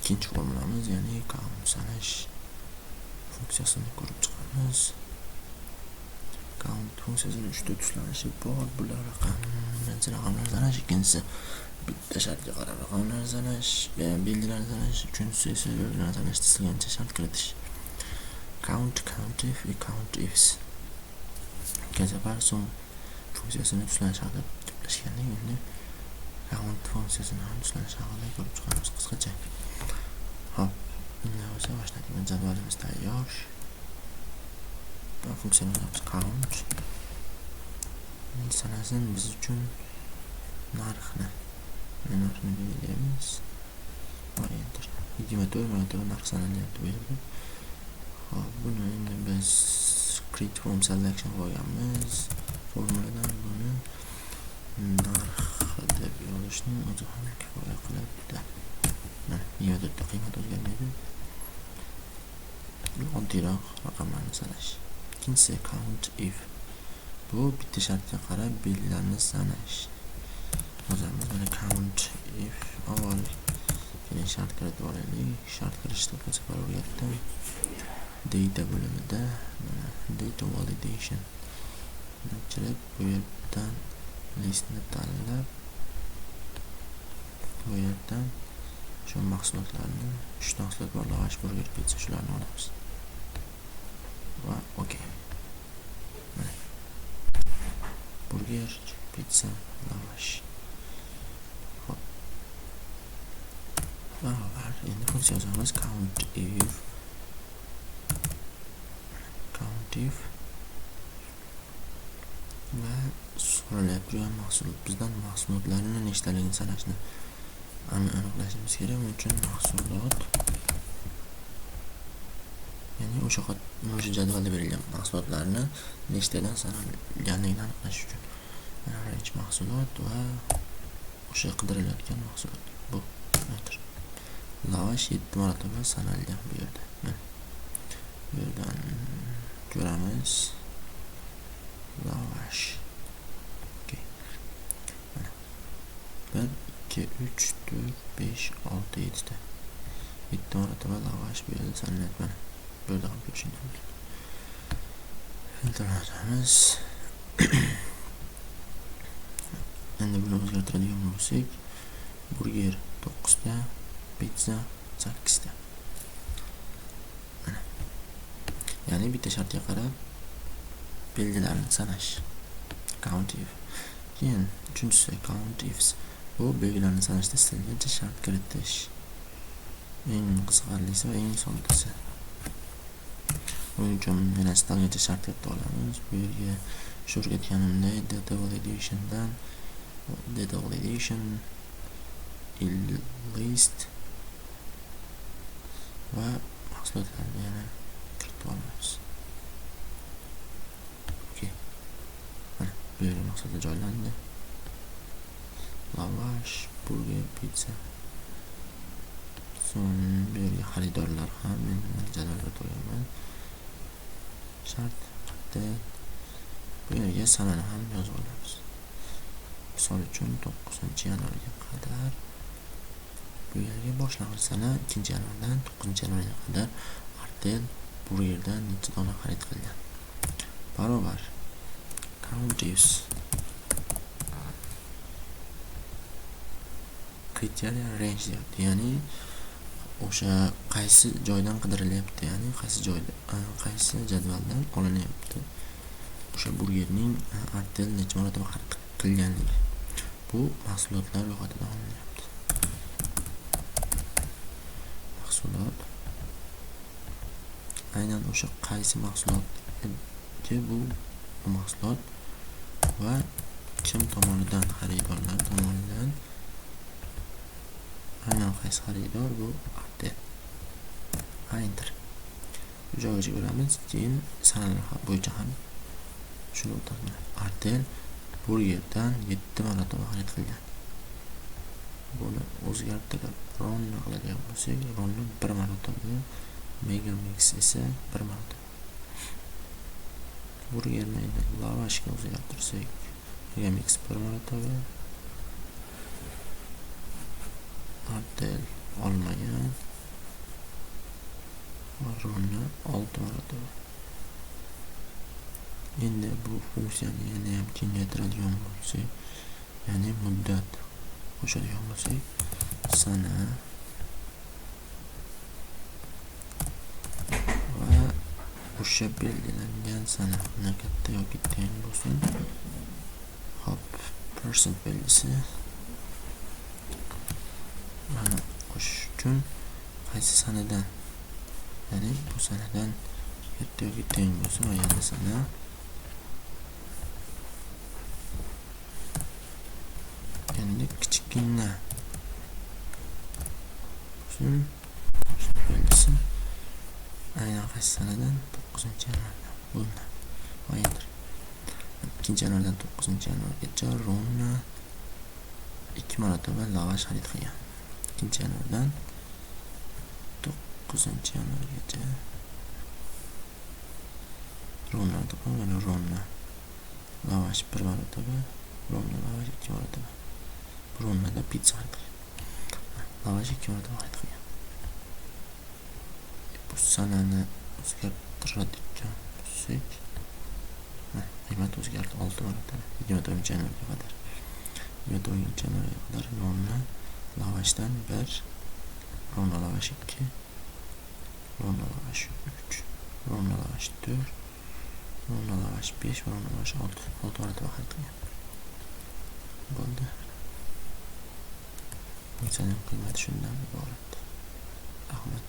ikkinchi formulamiz, ya'ni count sanash funksiyasini ko'rib chiqamiz. Count funksiyasining 3 ta tuslanishi bor. Bular birinchi raqamlar sanash, ikkinchisi bitta shartga qarab raqamlar sanash, belgilarni sanash, uchinchisi esa belgilarni sanashda istalgancha shart kiritish. Count, countif va countifs. Ikki safar so'ng funksiyasini tuslanish haqida gaplashgandik. Endi count funksiyasini ham tuslanish haqida ko'rib chiqamiz qisqacha. Hop, bunday bo'lsa boshladik. Jadvalimiz tayyor. Funksiyamiz count sanasin biz uchun narxni belgilaymiz. Enter. 24 marotaba narx sanalyapti bu yerda. Hop, buni endi biz create from selection qo'yganmiz. Formuladan buni narx deb yozishni o'zi ham kifoya qiladi. Mana 24 ta qiymat o'zgarmaydi. Oddiyroq raqamlarni sanash. Ikkinchisi count if. Bu bitta shartga qarab belgilarni sanash. Yozamiz. Mana count if avval keyin shart kiritib olaylik. Shart kirishni bir safar o'rgatdim. Data bo'limida mana data validation chirib bu yerdan listni tanlab bu yerdan shu mahsulotlarni 3 ta mahsulot bor, lavash, burger, pizza, shularni olamiz. Va okey. Mana burger, pizza, lavash. Hop. Endi funksiya yozamiz. Count if va so'ralyapti mahsulot. Bizdan mahsulotlarni nechtaligini sanashni aniqlashimiz kerak. Buning uchun mahsulot, ya'ni o'sha jadvalda berilgan mahsulotlarni nechtadan sanalganligini aniqlash uchun range mahsulot va o'sha qidirilayotgan mahsulot. Bu enter. Lavash 7 marotaba sanalgan bu yerda. Mana bu yerdan ko'ramiz. Lavash. Okay. Mana 1 2 3 4 5 6 7 ta. 7 marotaba lavash bu yerda sanalyapti. Mana bu yerda ham ko'rishingiz mumkin. Filtrlaymiz. Endi buni o'zgartiradigan bo'lsak, burger 9 ta, pizza 8 ta. Mana. Ya'ni bitta shartga qarab belgilarni sanash. Count if. Keyin uchinchisi count ifs. Bu belgilarni sanashda istalgancha shart kiritish. Eng qiziqarlisi va eng soddasi. Buning uchun yana istalgancha shart kiritib olamiz. Bu yerga shu o'rgatganimdek data validation list va mahsulotlarni yana kiritib olamiz. Okey. Mana bu yerga mahsulotlar joylandi. Lavash, burger, pizza. So'ng bu yerga xaridorlar ham men jadvalga qo'yaman. Shart bu yerga sanani ham yozib olamiz. Misol uchun 9-yanvarga qadar bu yerga boshlang'ich sana 2-yanvardan 9-yanvarga qadar Artel burgerdan necha dona xarid qilgan. Barobar countifs criteria range deyapti. Ya'ni o'sha qaysi joydan qidirilyapti, ya'ni qaysi jadvaldan olinyapti. O'sha burgerning Artel necha marotaba xarid qilganligi. Bu mahsulotlar ro'yxatidan olinyapti. Mahsulot aynan o'sha qaysi mahsulotga bu mahsulot va kim tomonidan, xaridorlar tomonidan, aynan qaysi xaridor bu Artel. Enter. Bu joygacha ko'ramiz. Keyin sanalar bo'yicha ham shuni o'tamiz. Artel burgerdan 7 marotaba xarid qilgan. Buni o'zgartirib ronni qiladigan bo'lsak, ronni 1 marotaba, Megamix esa 1 marotaba. Burgerni endi lavashga o'zgartirsak, Megamix 1 marotaba, Artel olmagan, ronni 6 marotaba. Endi bu funksiyani yana ham kengaytiradigan bo'lsak, ya'ni muddat qo'shadigan bo'lsak, sana va o'sha belgilangan sana katta yoki teng bo'lsin. Hop, percent belgisi mana qo'shish uchun qaysi sanadan, ya'ni bu sanadan katta yoki teng bo'lsa va yana sana endi kichkina bo'lsin belgisi aynan qaysi sanadan 9-yanvardan bo'ldi va enter. 2-yanvardan 9-yanvargacha ronni 2 marotaba lavash xarid qilgan. 2-yanvardan 9-yanvargacha ronni qilgan, ronni lavash 1 marotaba, ronni lavash 2 marotaba. Ronnida pizza xarid qilgan. Lavash 2 marotaba xarid qilgan. Bu sanani o'zgartiradigan bo'lsak, qiymat o'zgardi 6 marotaba. 29-yanvarga qadar. 29-yanvarga qadar ronni lavashdan 1, ronni lavash 2, ronni lavash 3, ronni lavash 4, ronni lavash 5 va ronni lavash 6 marotaba xarid qilgan. Bo'ldi. Funksiyaning qiymati shundan iborat. Rahmat.